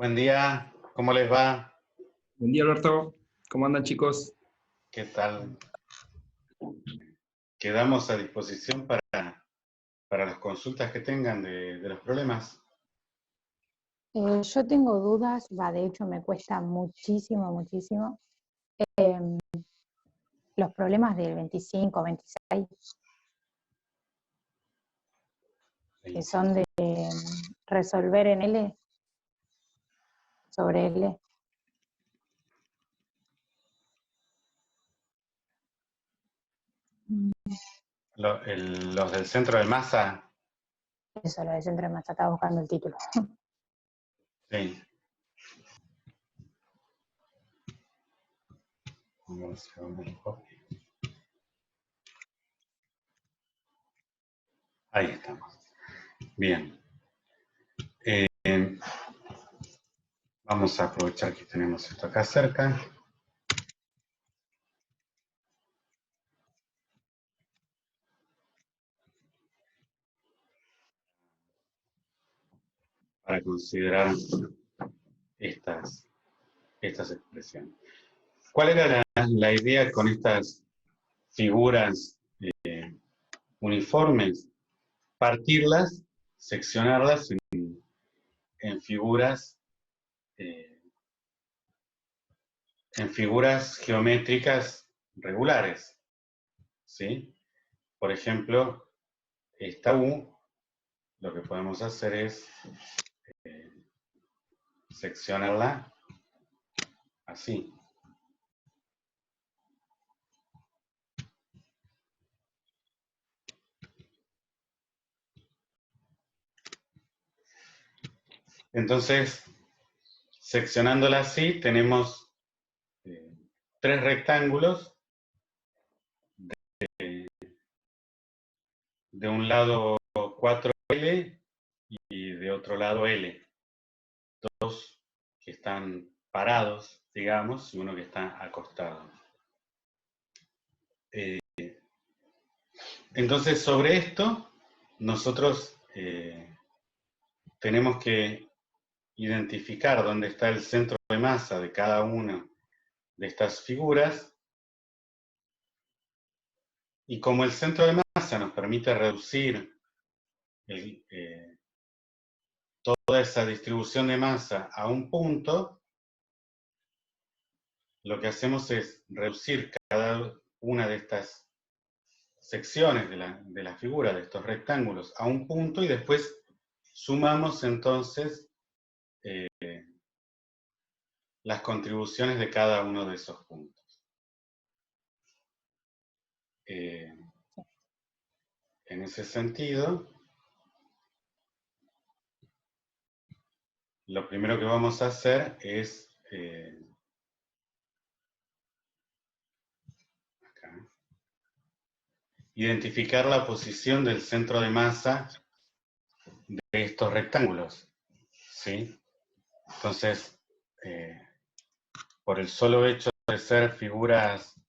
Buen día, ¿cómo les va? Buen día, Alberto. ¿Cómo andan, chicos? ¿Qué tal? Quedamos a disposición para las consultas que tengan de los problemas. Yo tengo dudas, de hecho me cuesta muchísimo, em, los problemas del 25, 26, que son de resolver en L, sobre L. Los del centro de masa. Eso, lo de centro de masa, estaba buscando el título. Sí. Vamos a ver. Ahí estamos. Bien. Vamos a aprovechar que tenemos esto acá cerca. Para considerar estas expresiones. ¿Cuál era la idea con estas figuras uniformes? Partirlas, seccionarlas en figuras geométricas regulares, ¿sí? Por ejemplo, esta U, lo que podemos hacer es seccionarla así. Entonces, seccionándola así, tenemos tres rectángulos. De un lado 4L y de otro lado L. Dos que están parados, digamos, y uno que está acostado. Entonces, sobre esto, nosotros tenemos que identificar dónde está el centro de masa de cada una de estas figuras. Y como el centro de masa nos permite reducir toda esa distribución de masa a un punto, lo que hacemos es reducir cada una de estas secciones de la figura, de estos rectángulos, a un punto y después sumamos entonces las contribuciones de cada uno de esos puntos. En ese sentido, lo primero que vamos a hacer es identificar la posición del centro de masa de estos rectángulos, ¿sí? Entonces, por el solo hecho de ser figuras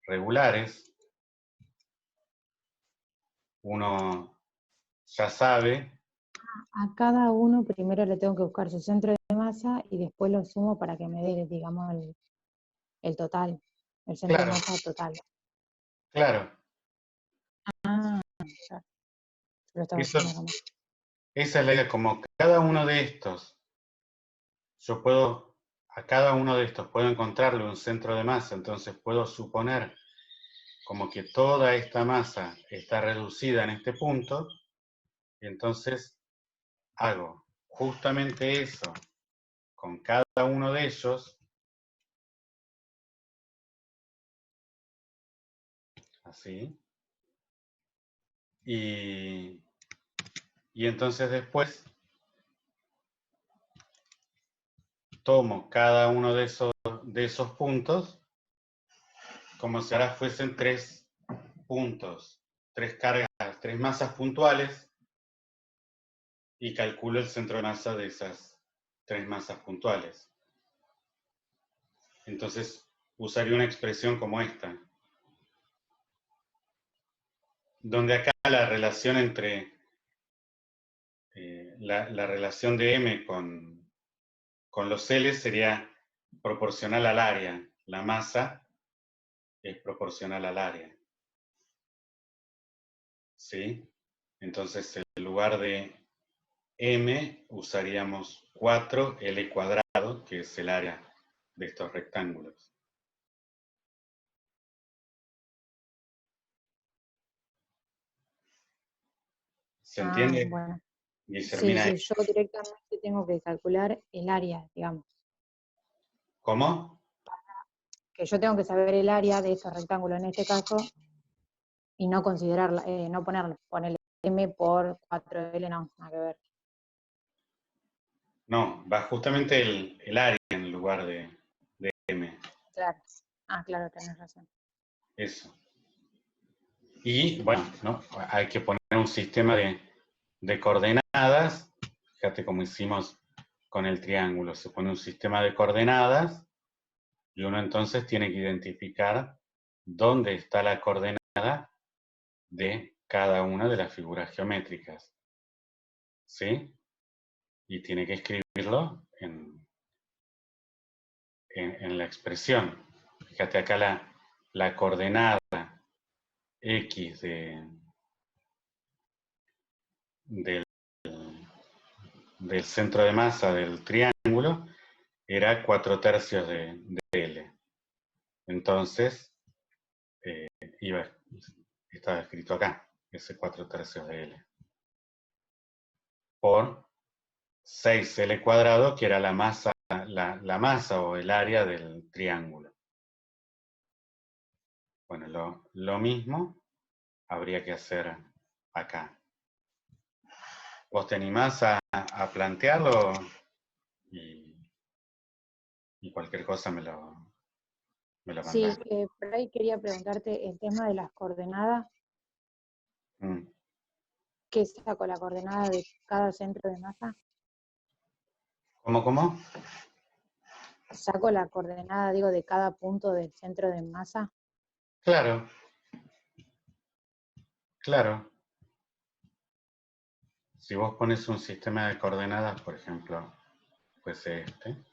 regulares, uno ya sabe. A cada uno primero le tengo que buscar su centro de masa y después lo sumo para que me dé, digamos, el total, el centro de masa total. Claro. Ah, ya. Lo estaba haciendo como... Esa es la idea, como cada uno de estos, a cada uno de estos puedo encontrarle un centro de masa, entonces puedo suponer como que toda esta masa está reducida en este punto, y entonces hago justamente eso con cada uno de ellos, así, y entonces después tomo cada uno de esos puntos como si ahora fuesen tres puntos, tres cargas, tres masas puntuales, y calculo el centro de masa de esas tres masas puntuales. Entonces usaría una expresión como esta, donde acá la relación entre la relación de M con con los L sería proporcional al área. La masa es proporcional al área. ¿Sí? Entonces, en lugar de M, usaríamos 4L cuadrado, que es el área de estos rectángulos. ¿Se entiende, Bueno. Guillermina? Sí, yo directamente tengo que calcular el área, digamos. ¿Cómo? Que yo tengo que saber el área de ese rectángulo en este caso y no considerarla, no ponerle M por 4L, no, nada que ver. No, va justamente el área en lugar de M. Claro. Claro, tenés razón. Eso. Y bueno, ¿no? Hay que poner un sistema de coordenadas. Fíjate cómo hicimos con el triángulo. Se pone un sistema de coordenadas y uno entonces tiene que identificar dónde está la coordenada de cada una de las figuras geométricas. ¿Sí? Y tiene que escribirlo en la expresión. Fíjate acá la coordenada X del centro de masa del triángulo era 4/3 de L. Entonces, estaba escrito acá, ese 4/3 de L. Por 6L cuadrado, que era la masa o el área del triángulo. Bueno, lo mismo habría que hacer acá. ¿Vos te animás a plantearlo? Y cualquier cosa me lo Sí, mandás. por ahí quería preguntarte el tema de las coordenadas. ¿Qué saco la coordenada de cada centro de masa? ¿Cómo? ¿Saco la coordenada, digo, de cada punto del centro de masa? Claro. Si vos pones un sistema de coordenadas, por ejemplo, fuese este,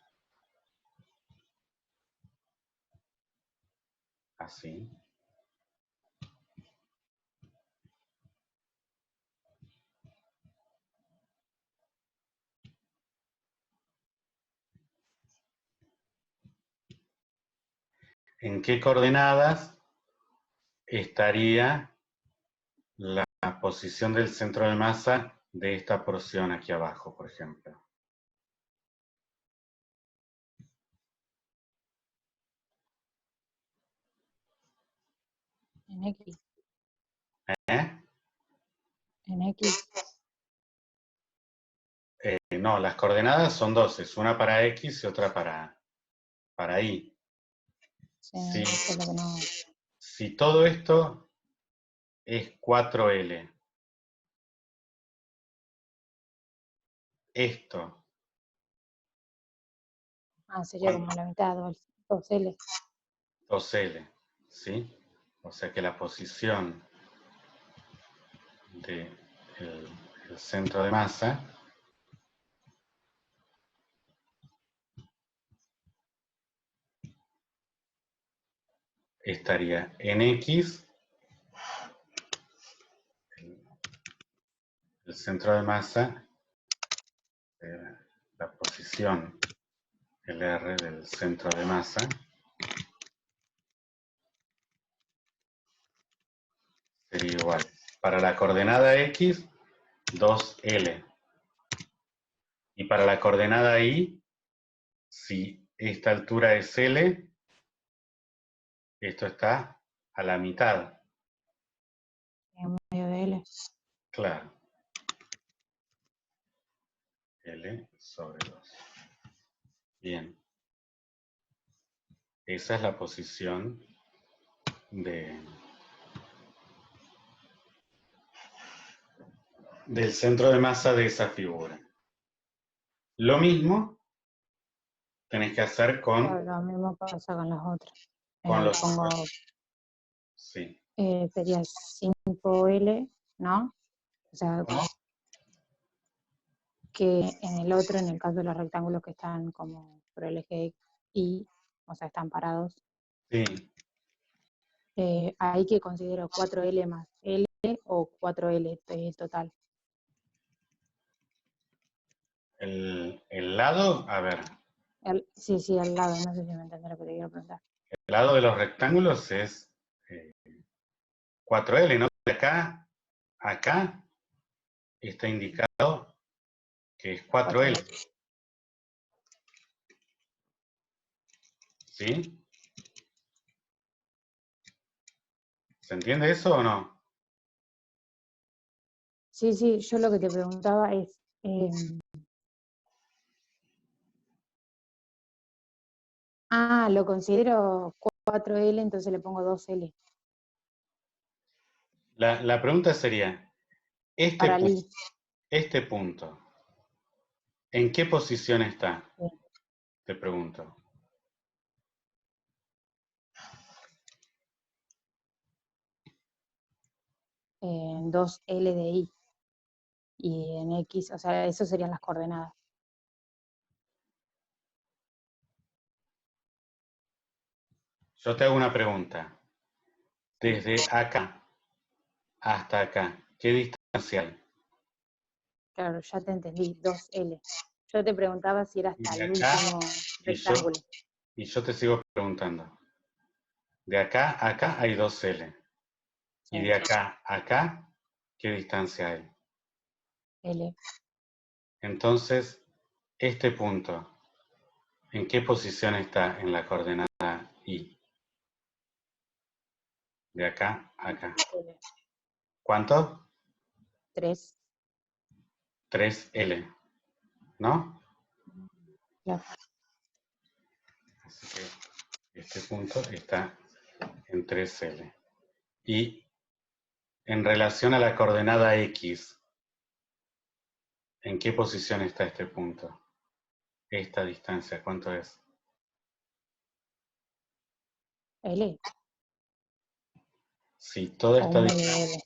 así. ¿En qué coordenadas estaría la posición del centro de masa de esta porción aquí abajo, por ejemplo? En X. ¿Eh? En X. No, las coordenadas son dos, es una para X y otra para Y. Sí, eso es lo que no... Si todo esto es 4L, esto, sería como la mitad, 2L. 2L, ¿sí? O sea que la posición del centro de masa estaría en X, el centro de masa, la posición LR del centro de masa, sería igual. Para la coordenada X, 2L. Y para la coordenada Y, si esta altura es L, esto está a la mitad. En medio de L. Claro. L sobre 2. Bien. Esa es la posición del centro de masa de esa figura. Lo mismo tenés que hacer Claro, con lo mismo pasa con las otras. los... Pongo, Sí. sería 5L, ¿no? O sea, ¿Cómo? que en el otro, en el caso de los rectángulos que están como por el eje Y, o sea, están parados, Sí. ahí que considero 4L más L o 4L total. El lado, a ver, Sí, al lado, no sé si me entendés lo que te quiero preguntar. el lado de los rectángulos es 4L, ¿no? De acá a acá está indicado que es 4L. 4L. ¿Sí? ¿Se entiende eso o no? Sí, yo lo que te preguntaba es, lo considero 4L, entonces le pongo 2L. La pregunta sería, Para Lee. este punto, ¿en qué posición está? Sí. Te pregunto. En 2L de I. Y en X, o sea, eso serían las coordenadas. Yo te hago una pregunta. Desde acá hasta acá, ¿qué distancia hay? Claro, ya te entendí, 2L. Yo te preguntaba si era Y hasta de el acá, último y yo, rectángulo. y yo te sigo preguntando. De acá a acá hay 2L. Y Sí, de acá a acá, ¿qué distancia hay? L. Entonces, este punto, ¿en qué posición está en la coordenada Y? De acá a acá. L. ¿Cuánto? 3. 3L, ¿no? Claro. Así que este punto está en 3L. Y en relación a la coordenada X, ¿en qué posición está este punto? Esta distancia, ¿cuánto es? L. Si toda O esta un medio de distancia, L.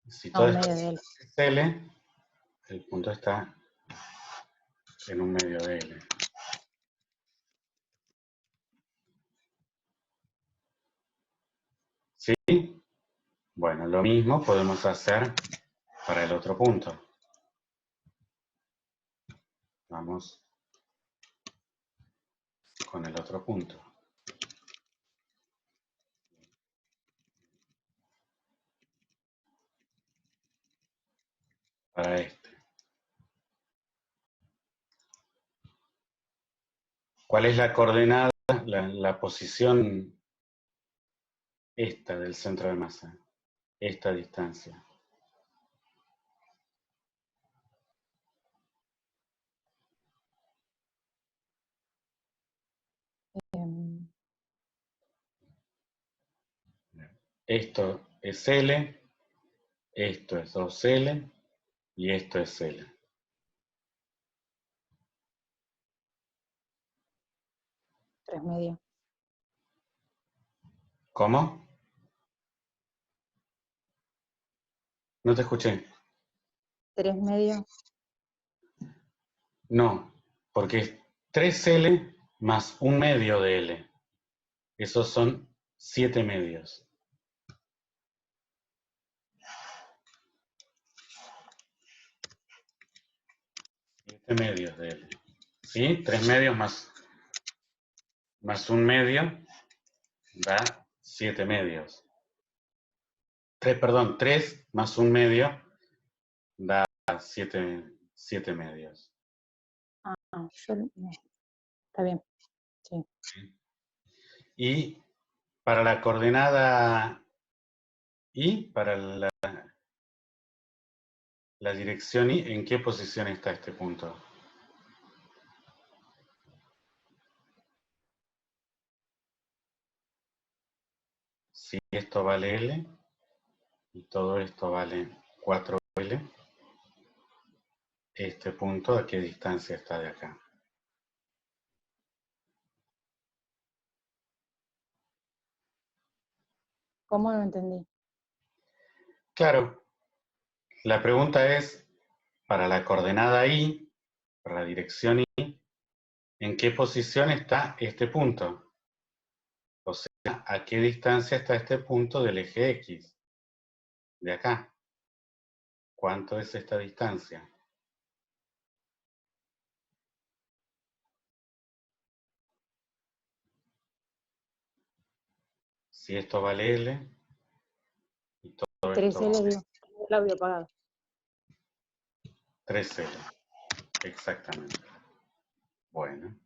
si No, toda un esta medio de L. distancia es L, el punto está en un medio de L. ¿Sí? Bueno, lo mismo podemos hacer para el otro punto. Vamos con el otro punto. Para este. ¿Cuál es la coordenada, la posición esta del centro de masa? Esta distancia. Em, Esto es L, esto es 2L y esto es L. 3 medios. ¿Cómo? No te escuché. 3 medios. No, porque es 3L más un medio de L. Esos son 7 medios. 7 medios de L. ¿Sí? 3 medios más un medio da 7 medios. 3 más un medio da 7 medios. Está bien. Sí. Y para la coordenada Y, para la dirección Y, ¿en qué posición está este punto? Si esto vale L y todo esto vale 4L, este punto, ¿a qué distancia está de acá? ¿Cómo no entendí? Claro, la pregunta es, para la coordenada Y, para la dirección Y, ¿en qué posición está este punto? O sea, ¿a qué distancia está este punto del eje X? De acá. ¿Cuánto es esta distancia? Si esto vale L, y todo esto 3L, vale digo, el audio apagado. 3L. Exactamente. Bueno.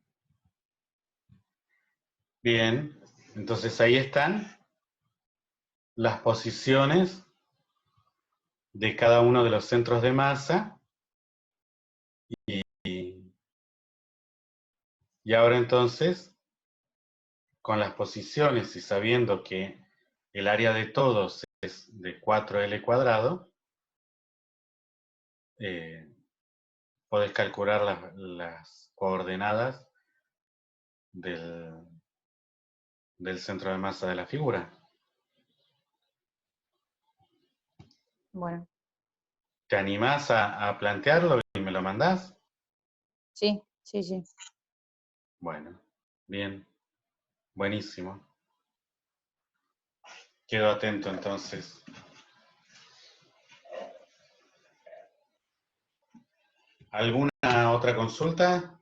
Bien. Entonces ahí están las posiciones de cada uno de los centros de masa. Y ahora entonces, con las posiciones y sabiendo que el área de todos es de 4L cuadrado, podés calcular las coordenadas del centro de masa de la figura. Bueno, ¿Te animás a plantearlo y me lo mandás? sí, sí, sí. Bueno, bien, buenísimo. Quedo atento entonces. ¿Alguna otra consulta?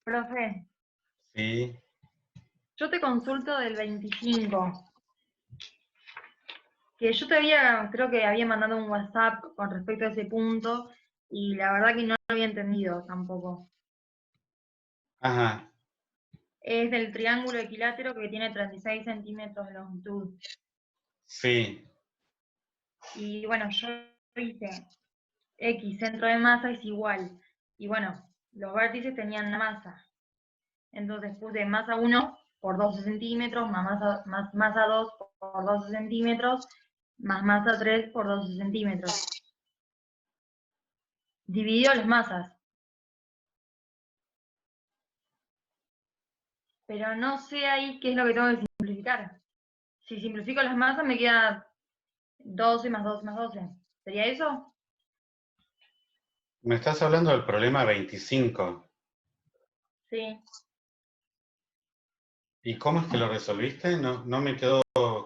Profe, Sí. yo te consulto del 25, que yo te había, creo que había mandado un WhatsApp con respecto a ese punto, y la verdad que no lo había entendido tampoco. Ajá. Es del triángulo equilátero que tiene 36 centímetros de longitud. Sí. Y bueno, yo hice X, centro de masa es igual. Y bueno, los vértices tenían la masa. Entonces puse masa 1 por 12 centímetros, más masa 2 por 12 centímetros, más masa 3 por 12 centímetros. Dividió las masas. Pero no sé ahí qué es lo que tengo que simplificar. Si simplifico las masas me queda 12 más 12 más 12. ¿Sería eso? Me estás hablando del problema 25. Sí. ¿Y cómo es que lo resolviste? No me quedó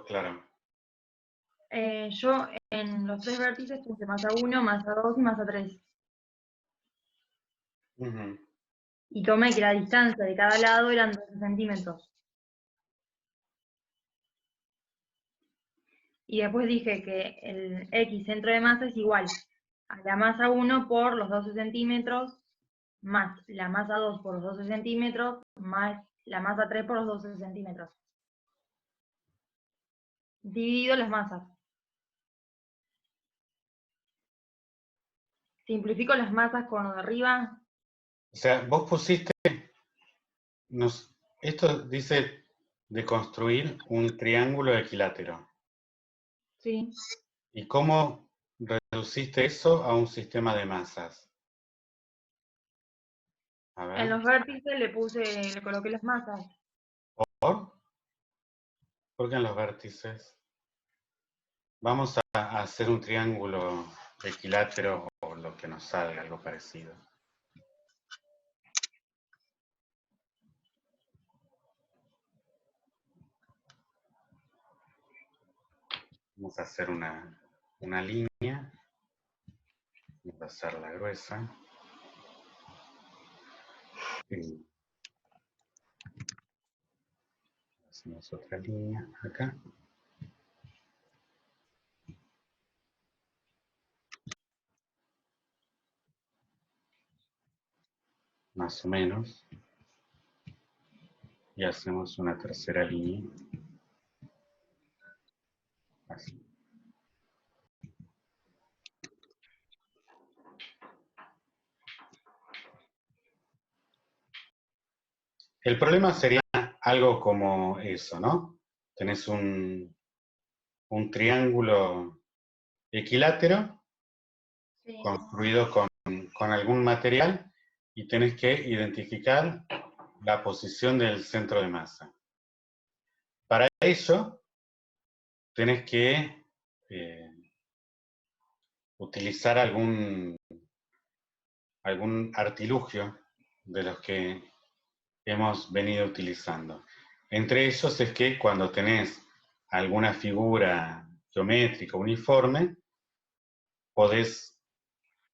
claro. Yo en los tres vértices puse masa 1, masa 2 y masa 3. Ujú. Y tomé que la distancia de cada lado eran 12 centímetros. Y después dije que el X centro de masa es igual a la masa 1 por los 12 centímetros, más la masa 2 por los 12 centímetros, más la masa 3 por los 12 centímetros. Dividido las masas. Simplifico las masas con lo de arriba. O sea, vos pusiste, esto dice de construir un triángulo equilátero. Sí. ¿Y cómo reduciste eso a un sistema de masas? A En ver, los vértices le coloqué las masas. ¿por? ¿Por qué en los vértices? Vamos a hacer un triángulo equilátero o lo que nos salga, algo parecido. Vamos a hacer una línea. Vamos a hacerla gruesa. Y hacemos otra línea acá. Más o menos. Y hacemos una tercera línea. Así. El problema sería algo como eso, ¿no? Tenés un triángulo equilátero Sí. construido con algún material y tenés que identificar la posición del centro de masa. Para eso tenés que utilizar algún artilugio de los que hemos venido utilizando. Entre ellos es que cuando tenés alguna figura geométrica uniforme, podés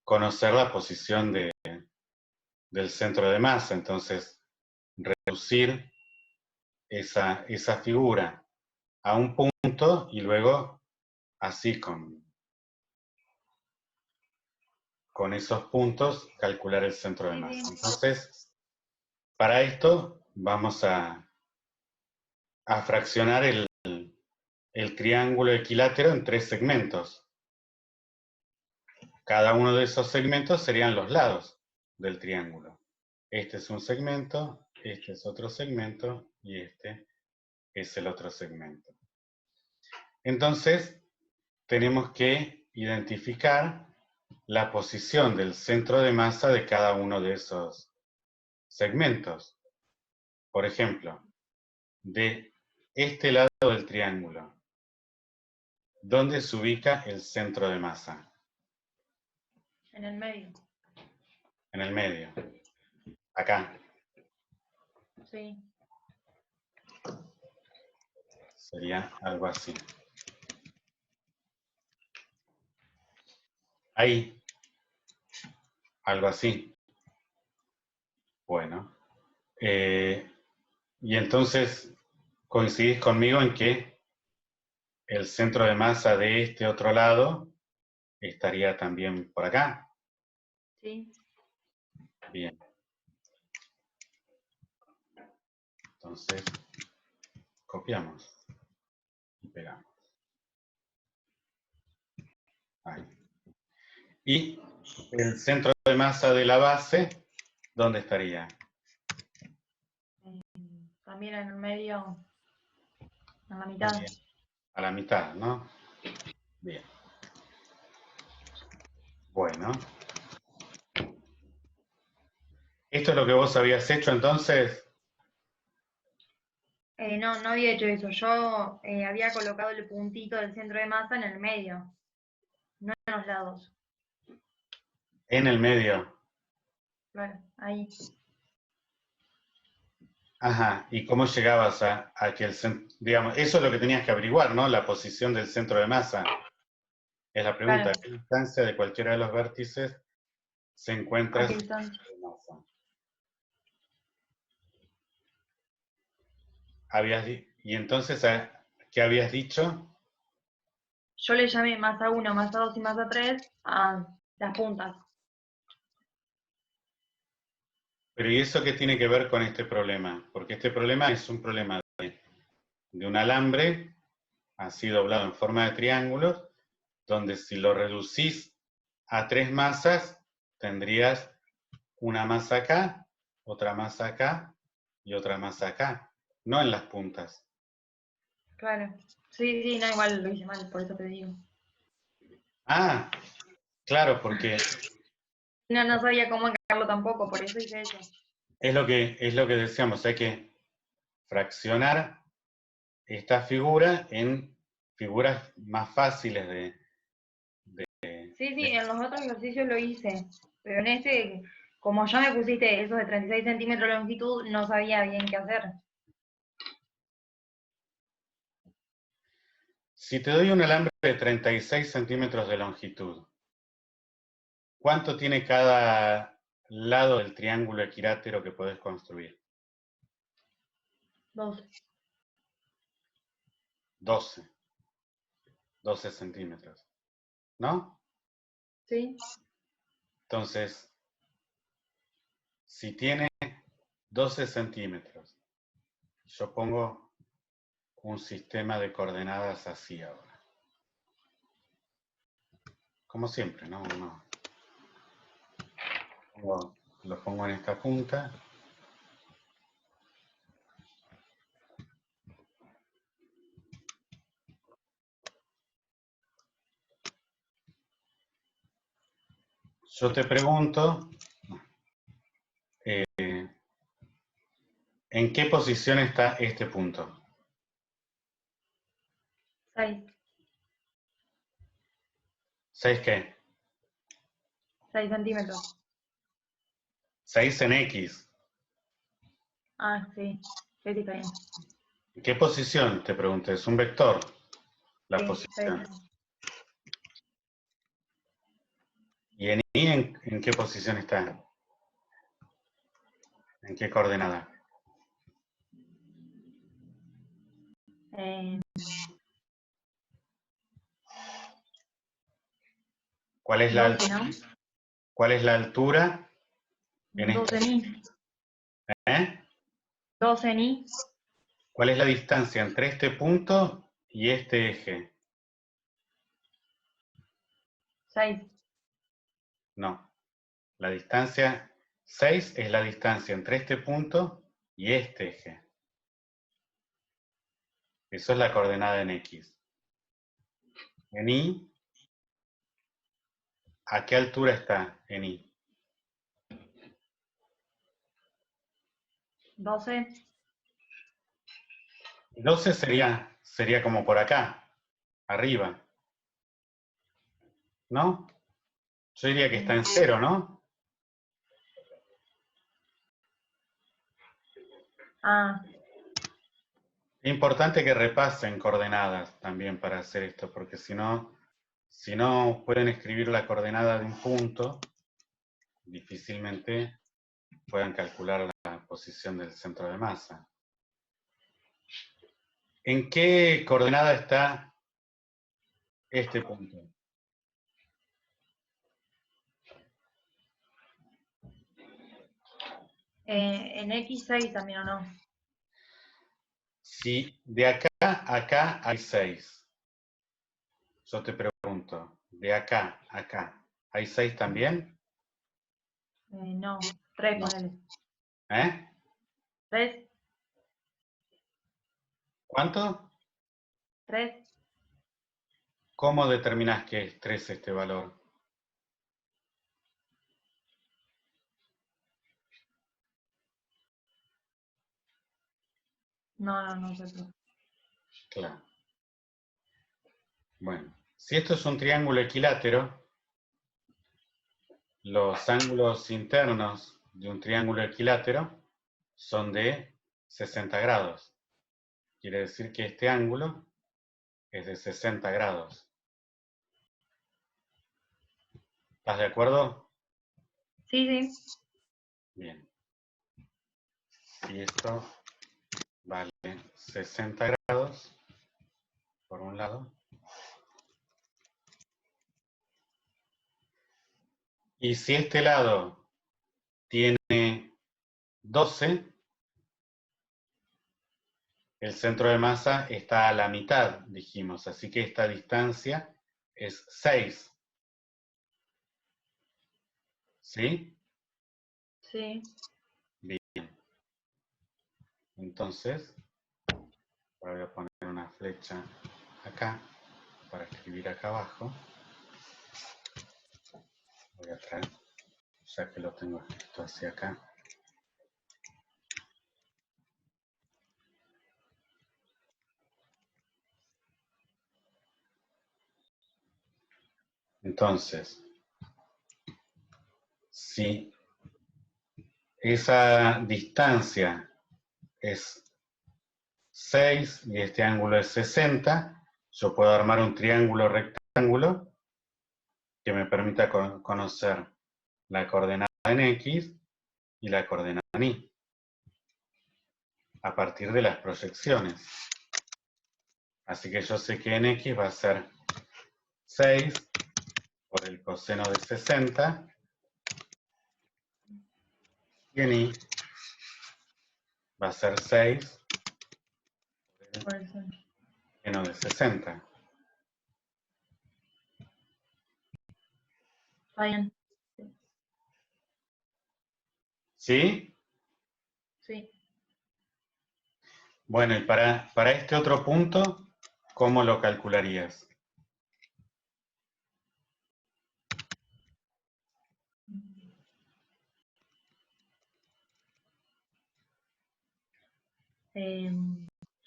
conocer la posición del centro de masa, entonces reducir esa figura a un punto y luego así con esos puntos calcular el centro de masa. Entonces, para esto vamos a fraccionar el triángulo equilátero en 3 segmentos. Cada uno de esos segmentos serían los lados del triángulo. Este es un segmento, este es otro segmento y este es el otro segmento. Entonces, tenemos que identificar la posición del centro de masa de cada uno de esos segmentos. Por ejemplo, de este lado del triángulo, ¿dónde se ubica el centro de masa? En el medio. En el medio. Acá. Sí. Sería algo así. Ahí. Algo así. Bueno. Y entonces, ¿coincidís conmigo en que el centro de masa de este otro lado estaría también por acá? Sí. Bien. Entonces, copiamos y pegamos. Ahí. Y el centro de masa de la base, ¿dónde estaría? También en el medio, en la mitad. Bien. A la mitad, ¿no? Bien. Bueno. ¿Esto es lo que vos habías hecho entonces? No, no había hecho eso. Yo había colocado el puntito del centro de masa en el medio, no en los lados. En el medio. Claro, ahí. Ajá. ¿Y cómo llegabas a que el centro, digamos, eso es lo que tenías que averiguar, ¿no? La posición del centro de masa. Es la pregunta. Claro. ¿A qué distancia de cualquiera de los vértices se encuentra ¿A qué el centro distancia? de masa? Y entonces, ¿qué habías dicho? Yo le llamé masa 1, masa 2 y masa 3 a las puntas. Pero ¿y eso qué tiene que ver con este problema? Porque este problema es un problema de un alambre así doblado en forma de triángulos, donde si lo reducís a 3 masas, tendrías una masa acá, otra masa acá y otra masa acá, no en las puntas. Claro. Sí, sí, no, igual lo hice mal, por eso te digo. Ah, claro, porque No, no sabía cómo encargarlo tampoco, por eso hice eso. es lo que decíamos, hay que fraccionar esta figura en figuras más fáciles de Sí, sí, en los otros ejercicios lo hice, pero en este, como ya me pusiste esos de 36 centímetros de longitud, no sabía bien qué hacer. Si te doy un alambre de 36 centímetros de longitud, ¿cuánto tiene cada lado del triángulo equilátero que podés construir? 12. 12 centímetros, ¿no? ¿Sí? Entonces, si tiene 12 centímetros, yo pongo un sistema de coordenadas así ahora. Como siempre, ¿no? Lo pongo en esta punta. Yo te pregunto, ¿en qué posición está este punto? 6. ¿6 qué? 6 centímetros. 6 en X. Ah, sí. Sí, está bien. ¿Qué posición? Te pregunté, es un vector. La Sí, posición. 6. ¿Y en Y en qué posición está? ¿En qué coordenada? ¿Cuál es la 12, ¿no? ¿Cuál es la altura en 12 en I. ¿eh? 12 en I. ¿Cuál es la distancia entre este punto y este eje? 6. No. La distancia 6 es la distancia entre este punto y este eje. Eso es la coordenada en X. En Y, ¿a qué altura está en Y? 12. 12 sería como por acá, arriba. ¿No? Yo diría que está en 0, ¿no? Ah, Es importante que repasen coordenadas también para hacer esto, porque si no pueden escribir la coordenada de un punto, difícilmente puedan calcular la posición del centro de masa. ¿En qué coordenada está este punto? en X6 también, ¿o no? Si de acá a acá hay 6, yo te pregunto, de acá a acá, ¿hay 6 también? No. 3, No. ponele. ¿Eh? 3. ¿Cuánto? 3. ¿Cómo determinás que es 3 este valor? No sé. Claro. Bueno, si esto es un triángulo equilátero, los ángulos internos de un triángulo equilátero son de 60 grados. Quiere decir que este ángulo es de 60 grados. ¿Estás de acuerdo? Sí, sí. Bien. Si esto vale 60 grados, por un lado, y si este lado tiene 12, el centro de masa está a la mitad, dijimos, así que esta distancia es 6. ¿Sí? Sí. Bien. Entonces, voy a poner una flecha acá para escribir acá abajo. Voy a traer, ya que lo tengo escrito hacia acá. Entonces, si esa distancia es 6 y este ángulo es 60, yo puedo armar un triángulo rectángulo que me permita conocer la coordenada en X y la coordenada en Y a partir de las proyecciones. Así que yo sé que en X va a ser 6 por el coseno de 60 y en Y va a ser 6 Por eso. coseno de 60. Está bien. ¿Sí? Sí. Bueno, y para este otro punto, ¿cómo lo calcularías?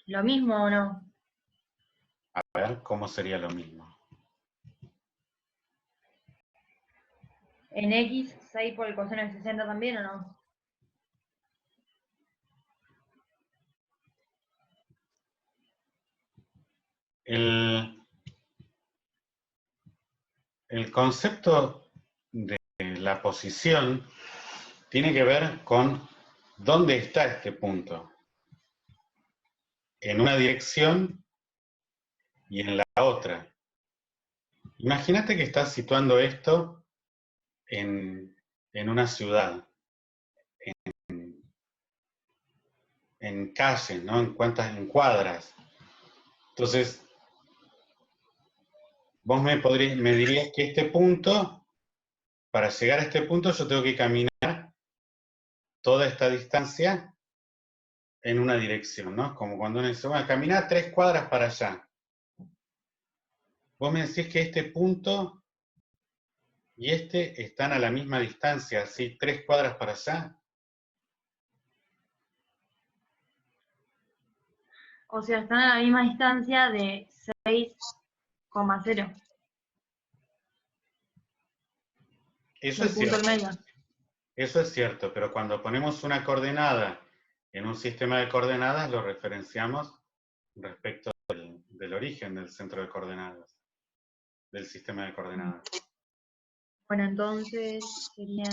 ¿Lo mismo o no? A ver, ¿cómo sería lo mismo? En X, 6 por el coseno de 60 también, ¿o no? El concepto de la posición tiene que ver con dónde está este punto. En una dirección y en la otra. Imagínate que estás situando esto en una ciudad, en calles, ¿no? En cuadras. Entonces, vos me dirías que este punto, para llegar a este punto, yo tengo que caminar toda esta distancia en una dirección, ¿no? Como cuando uno dice, bueno, caminar 3 cuadras para allá. Vos me decís que este punto y este están a la misma distancia, así 3 cuadras para allá. O sea, están a la misma distancia de 6,0. Eso El es punto cierto. del medio. Eso es cierto, pero cuando ponemos una coordenada en un sistema de coordenadas, lo referenciamos respecto del origen del centro de coordenadas, del sistema de coordenadas. Bueno, entonces sería...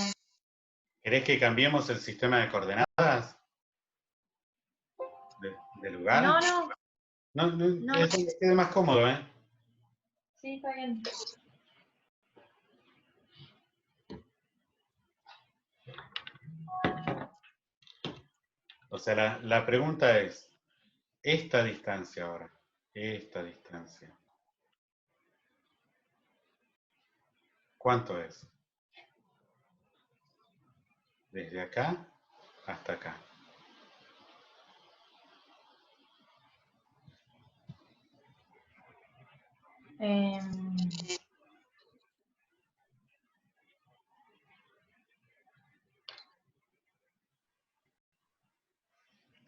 ¿Querés que cambiemos el sistema de coordenadas? ¿De lugar? No, no, No. Eso me quede más cómodo, ¿eh? sí, está bien. O sea, la pregunta es, esta distancia ahora, esta distancia, ¿cuánto es? Desde acá hasta acá.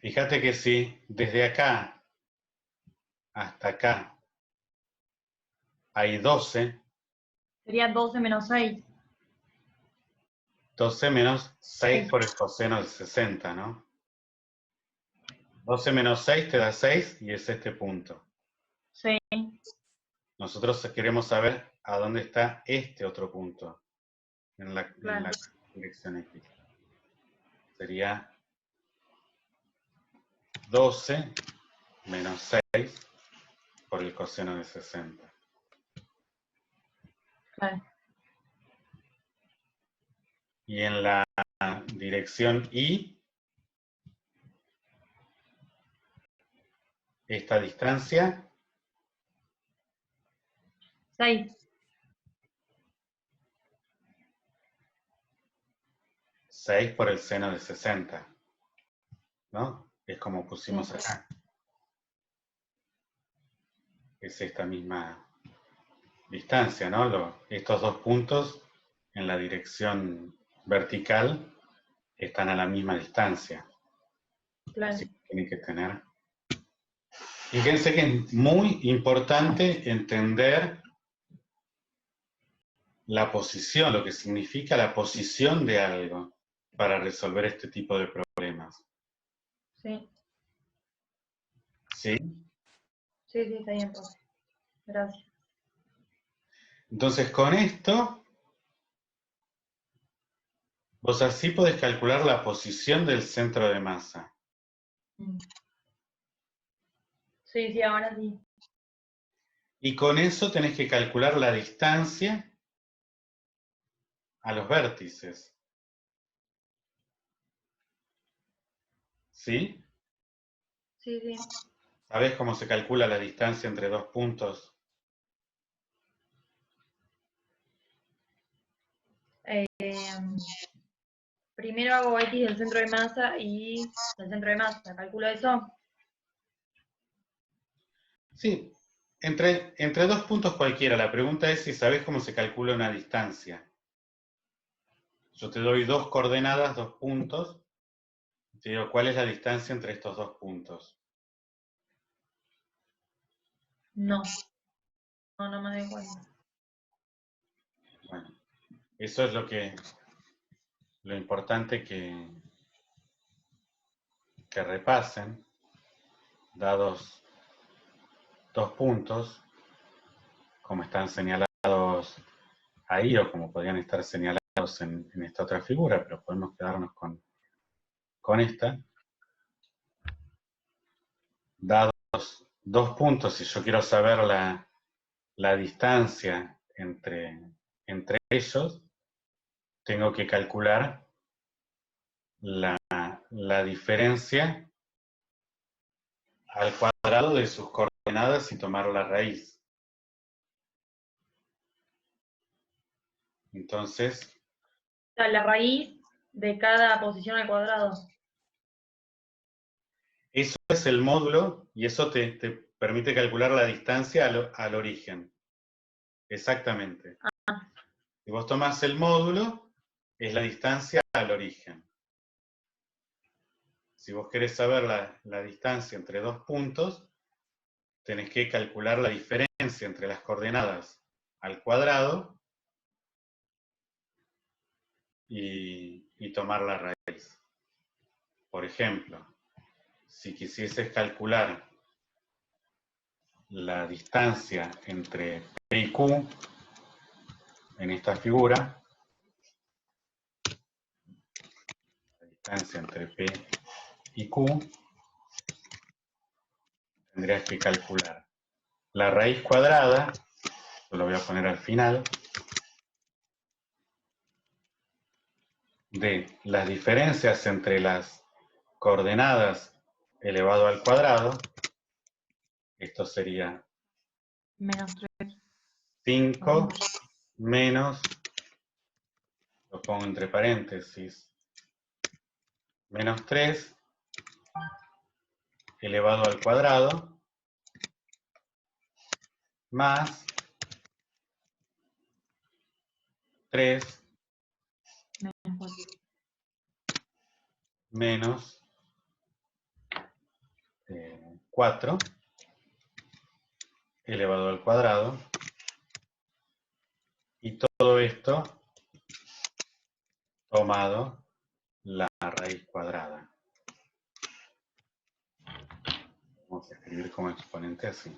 Fíjate que si desde acá hasta acá hay 12, Sería 12 menos 6. 12 menos 6 por el coseno de 60, ¿no? 12 menos 6 te da 6 y es este punto. Sí. Nosotros queremos saber a dónde está este otro punto en la dirección X. Sería 12 menos 6 por el coseno de 60. Claro. Y en la dirección Y, esta distancia, 6. 6 por el seno de 60. ¿No? Es como pusimos acá. Es esta misma distancia, ¿no? Estos dos puntos en la dirección vertical están a la misma distancia. Claro. Así que tienen que tener. Fíjense que es muy importante entender la posición, lo que significa la posición de algo para resolver este tipo de problemas. Sí. ¿Sí? Sí, está bien, profe. Gracias. Entonces, con esto, vos así podés calcular la posición del centro de masa. Sí, ahora sí. Y con eso tenés que calcular la distancia a los vértices. ¿Sí? Sí. ¿Sabés cómo se calcula la distancia entre dos puntos? Primero hago X del centro de masa y del centro de masa. ¿Calculo eso? Sí, entre dos puntos cualquiera. La pregunta es si sabés cómo se calcula una distancia. Yo te doy dos coordenadas, dos puntos. Te digo, ¿cuál es la distancia entre estos dos puntos? No. No me doy cuenta. Bueno, Eso es lo importante que repasen, dados 2 puntos, como están señalados ahí, o como podrían estar señalados en esta otra figura, pero podemos quedarnos con esta. Dados 2 puntos, si yo quiero saber la distancia entre ellos, tengo que calcular la diferencia al cuadrado de sus coordenadas y tomar la raíz. Entonces, O sea, la raíz de cada posición al cuadrado. eso es el módulo y eso te permite calcular la distancia al origen. Exactamente. Si vos tomás el módulo, es la distancia al origen. Si vos querés saber la distancia entre 2 puntos, tenés que calcular la diferencia entre las coordenadas al cuadrado y tomar la raíz. Por ejemplo, si quisieses calcular la distancia entre P y Q en esta figura, la distancia entre P y Q, tendrías que calcular la raíz cuadrada, yo lo voy a poner al final, de las diferencias entre las coordenadas elevado al cuadrado, esto sería Menos 3. 5 menos, lo pongo entre paréntesis, menos 3 elevado al cuadrado, más 3 menos 4 elevado al cuadrado, y todo esto tomado la raíz cuadrada. Vamos a escribir como exponente así.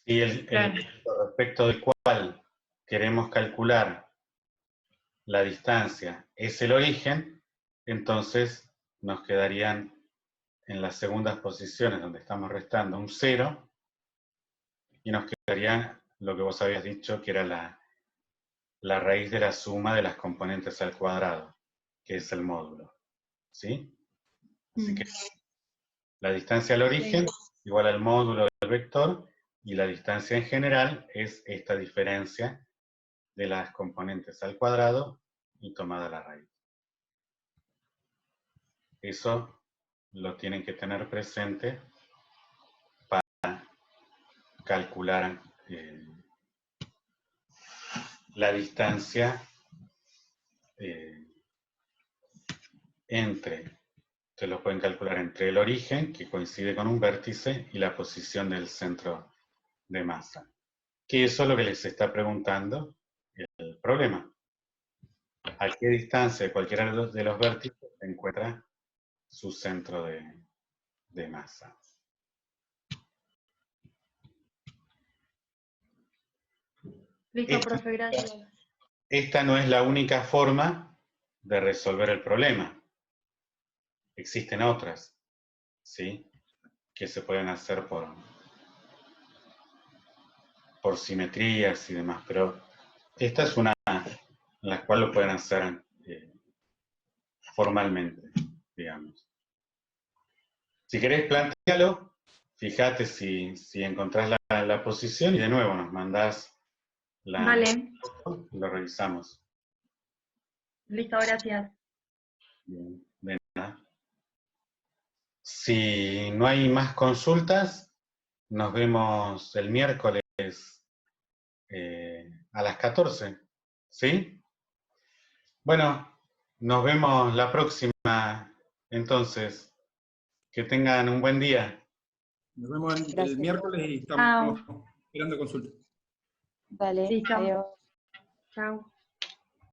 Si el punto respecto del cual queremos calcular la distancia es el origen, entonces nos quedarían en las segundas posiciones donde estamos restando un 0 y nos quedaría lo que vos habías dicho que era la raíz de la suma de las componentes al cuadrado, que es el módulo. ¿Sí? Así que la distancia al origen igual al módulo del vector, y la distancia en general es esta diferencia de las componentes al cuadrado y tomada la raíz. Eso lo tienen que tener presente para calcular la distancia se lo pueden calcular entre el origen, que coincide con un vértice, y la posición del centro de masa. Que eso es lo que les está preguntando el problema. ¿A qué distancia de cualquiera de los vértices se encuentra su centro de masa? Listo, profe, gracias. Esta no es la única forma de resolver el problema. Existen otras, ¿sí? Que se pueden hacer por simetrías y demás, pero esta es una en la cual lo pueden hacer formalmente, digamos. Si querés, plantéalo, fíjate si encontrás la posición y de nuevo nos mandás Vale. lo revisamos. Listo, gracias. Bien, de nada. Si no hay más consultas, nos vemos el miércoles a las 14, ¿sí? Bueno, nos vemos la próxima, entonces. Que tengan un buen día. Nos vemos el Gracias. miércoles y estamos esperando consulta. Dale, Listo. adiós. Chao.